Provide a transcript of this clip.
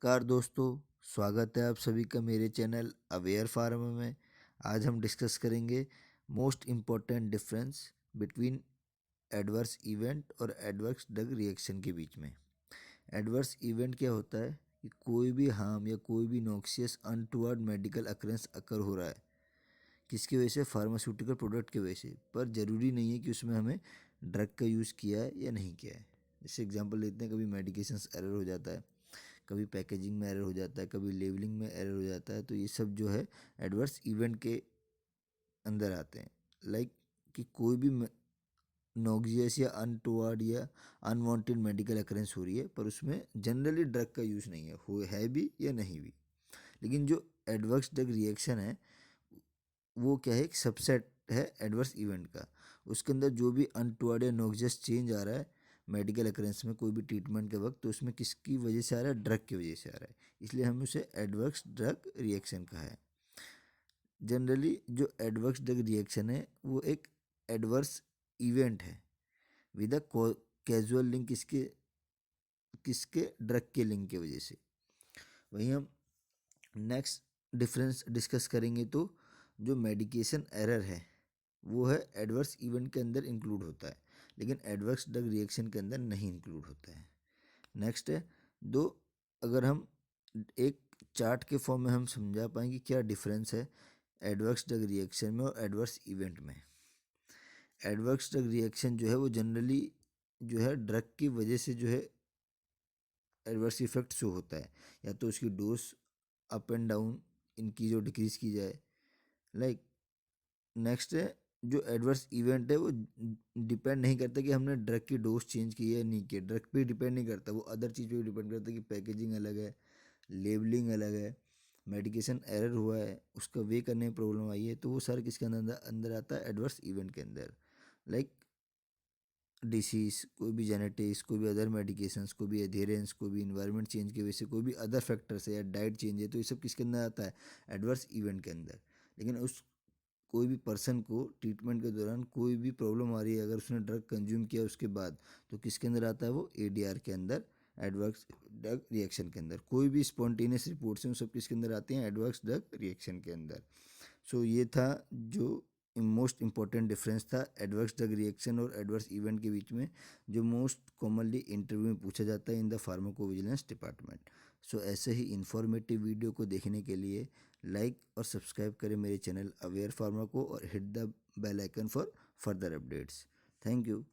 नमस्कार दोस्तों, स्वागत है आप सभी का मेरे चैनल अवेयर फार्मा में। आज हम डिस्कस करेंगे most important difference between adverse event और एडवर्स ड्रग रिएक्शन के बीच में। एडवर्स इवेंट क्या होता है कि कोई भी हार्म या कोई भी नॉक्सियस अनटुवर्ड मेडिकल अकरेंस अकर हो रहा है, किसकी वजह से? फार्मास्यूटिकल प्रोडक्ट की वजह से। पर ज़रूरी नहीं है कि उसमें हमें ड्रग का यूज़ किया है या नहीं किया है। जैसे एग्जांपल लेते हैं, कभी मेडिकेशंस एरर हो जाता है, कभी पैकेजिंग में एरर हो जाता है, कभी लेबलिंग में एरर हो जाता है। तो ये सब जो है एडवर्स इवेंट के अंदर आते हैं। लाइक कि कोई भी नॉक्सियस या अनटुवर्ड या अनवांटेड मेडिकल अकरेंस हो रही है, पर उसमें जनरली ड्रग का यूज़ नहीं है, हो है भी या नहीं भी। लेकिन जो एडवर्स ड्रग रिएक्शन है वो क्या है, एक सबसेट है एडवर्स इवेंट का। उसके अंदर जो भी अनटुवर्ड या नॉक्सियस चेंज आ रहा है मेडिकल अकरेंस में कोई भी ट्रीटमेंट के वक्त, तो उसमें किसकी वजह से आ रहा है? ड्रग की वजह से आ रहा है। इसलिए हम उसे एडवर्स ड्रग रिएक्शन कहा है। जनरली जो एडवर्स ड्रग रिएक्शन है वो एक एडवर्स इवेंट है विद अ कैजुअल लिंक, किसके किसके? ड्रग के लिंक की वजह से। वहीं हम नेक्स्ट डिफरेंस डिस्कस करेंगे, तो जो मेडिकेशन एरर है वो है एडवर्स इवेंट के अंदर इंक्लूड होता है, लेकिन एडवर्स ड्रग रिएक्शन के अंदर नहीं इंक्लूड होता है। नेक्स्ट है दो, अगर हम एक चार्ट के फॉर्म में हम समझा पाएंगे क्या डिफरेंस है एडवर्स ड्रग रिएक्शन में और एडवर्स इवेंट में। एडवर्स ड्रग रिएक्शन जो है वो जनरली जो है ड्रग की वजह से जो है एडवर्स इफेक्ट शो होता है, या तो उसकी डोज अप एंड डाउन इनकी जो डिक्रीज की जाए। लाइक नेक्स्ट है जो एडवर्स इवेंट है वो डिपेंड नहीं करता कि हमने ड्रग की डोज चेंज की है या नहीं की, ड्रग पे डिपेंड नहीं करता, वो अदर चीज़ पे भी डिपेंड करता है कि पैकेजिंग अलग है, लेबलिंग अलग है, मेडिकेशन एरर हुआ है, उसका वे करने में प्रॉब्लम आई है, तो वो सारे किसके अंदर अंदर आता है? एडवर्स इवेंट के अंदर। लाइक डिसीज, कोई भी जेनेटिक्स, कोई भी अदर मेडिकेशंस, कोई भी एधेरेंस, कोई भी इन्वायरमेंट चेंज की वजह से, कोई भी अदर फैक्टर्स है या डाइट चेंज है, तो ये सब किसके अंदर आता है? एडवर्स इवेंट के अंदर। लेकिन उस कोई भी पर्सन को ट्रीटमेंट के दौरान कोई भी प्रॉब्लम आ रही है, अगर उसने ड्रग कंज्यूम किया उसके बाद, तो किसके अंदर आता है? वो एडीआर के अंदर, एडवर्स ड्रग रिएक्शन के अंदर। कोई भी स्पॉन्टेनियस रिपोर्ट्स हैं वो सब किसके अंदर आते हैं? एडवर्स ड्रग रिएक्शन के अंदर। सो ये था जो मोस्ट इम्पॉर्टेंट डिफरेंस था एडवर्स ड्रग रिएक्शन और एडवर्स इवेंट के बीच में, जो मोस्ट कॉमनली इंटरव्यू में पूछा जाता है इन द फार्माकोविजिलेंस डिपार्टमेंट। सो ऐसे ही इंफॉर्मेटिव वीडियो को देखने के लिए लाइक और सब्सक्राइब करें मेरे चैनल अवेयर फार्मा को, और hit the bell icon for further updates. Thank you.